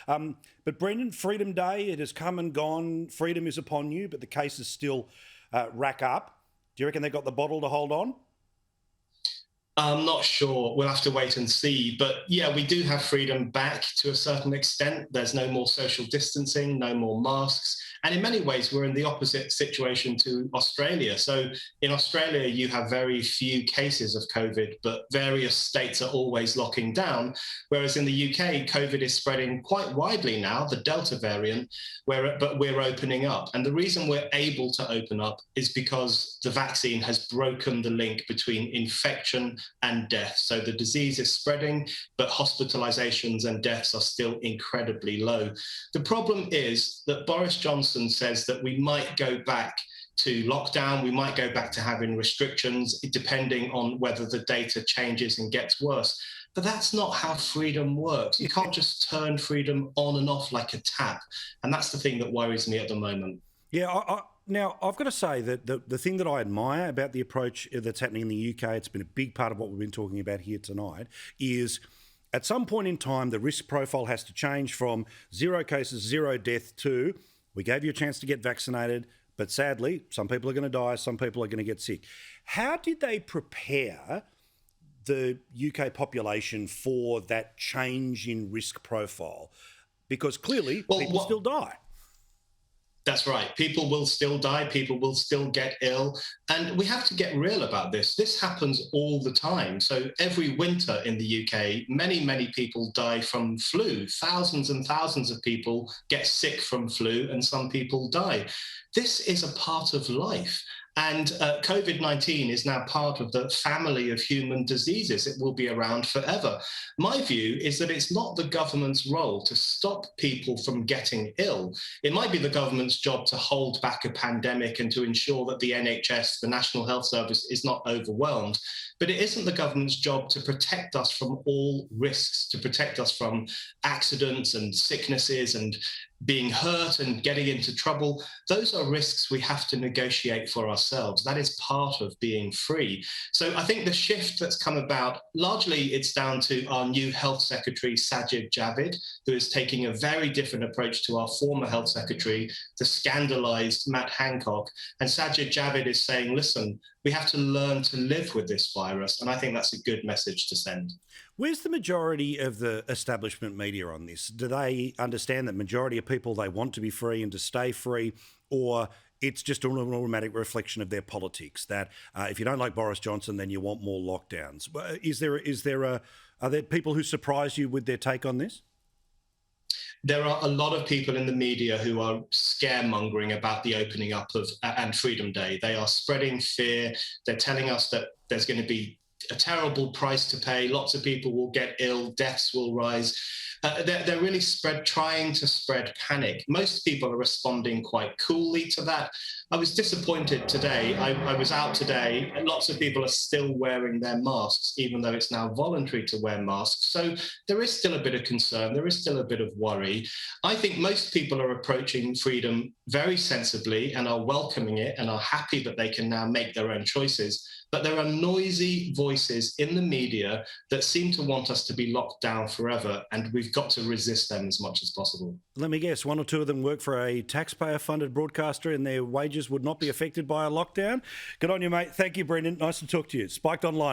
But Brendan, Freedom Day, it has come and gone. Freedom is upon you, but the cases still rack up. Do you reckon they got the bottle to hold on? I'm not sure. We'll have to wait and see. But yeah, we do have freedom back to a certain extent. There's no more social distancing, no more masks. And in many ways, we're in the opposite situation to Australia. So in Australia, you have very few cases of COVID, but various states are always locking down. Whereas in the UK, COVID is spreading quite widely now, the Delta variant, but we're opening up. And the reason we're able to open up is because the vaccine has broken the link between infection and death. So the disease is spreading, but hospitalizations and deaths are still incredibly low. The problem is that Boris Johnson says that we might go back to lockdown, we might go back to having restrictions, depending on whether the data changes and gets worse. But that's not how freedom works. You can't just turn freedom on and off like a tap. And that's the thing that worries me at the moment. Yeah, now, I've got to say that the thing that I admire about the approach that's happening in the UK, it's been a big part of what we've been talking about here tonight, is at some point in time, the risk profile has to change from 0 cases, 0 death to we gave you a chance to get vaccinated, but sadly, some people are going to die, some people are going to get sick. How did they prepare the UK population for that change in risk profile? Because clearly, people still die. That's right. People will still die. People will still get ill. And we have to get real about this. This happens all the time. So every winter in the UK, many, many people die from flu. Thousands and thousands of people get sick from flu, and some people die. This is a part of life. And COVID-19 is now part of the family of human diseases. It will be around forever. My view is that it's not the government's role to stop people from getting ill. It might be the government's job to hold back a pandemic and to ensure that the NHS, the National Health Service, is not overwhelmed. But it isn't the government's job to protect us from all risks, to protect us from accidents and sicknesses and being hurt and getting into trouble. Those are risks we have to negotiate for ourselves. That is part of being free. So I think the shift that's come about, largely it's down to our new Health Secretary, Sajid Javid, who is taking a very different approach to our former Health Secretary, the scandalized Matt Hancock. And Sajid Javid is saying, listen, we have to learn to live with this virus. And I think that's a good message to send. Where's the majority of the establishment media on this? Do they understand that majority of people, they want to be free and to stay free, or it's just an automatic reflection of their politics, that if you don't like Boris Johnson, then you want more lockdowns? Are there people who surprise you with their take on this? There are a lot of people in the media who are scaremongering about the opening up of and Freedom Day. They are spreading fear. They're telling us that there's going to be a terrible price to pay. Lots of people will get ill. Deaths will rise. They're really trying to spread panic. Most people are responding quite coolly to that. I was disappointed today. I was out today, and lots of people are still wearing their masks, even though it's now voluntary to wear masks. So there is still a bit of concern. There is still a bit of worry. I think most people are approaching freedom very sensibly and are welcoming it and are happy that they can now make their own choices. But there are noisy voices in the media that seem to want us to be locked down forever, and we've got to resist them as much as possible. Let me guess, 1 or 2 of them work for a taxpayer-funded broadcaster and their wages would not be affected by a lockdown? Good on you, mate. Thank you, Brendan. Nice to talk to you. Spiked Online.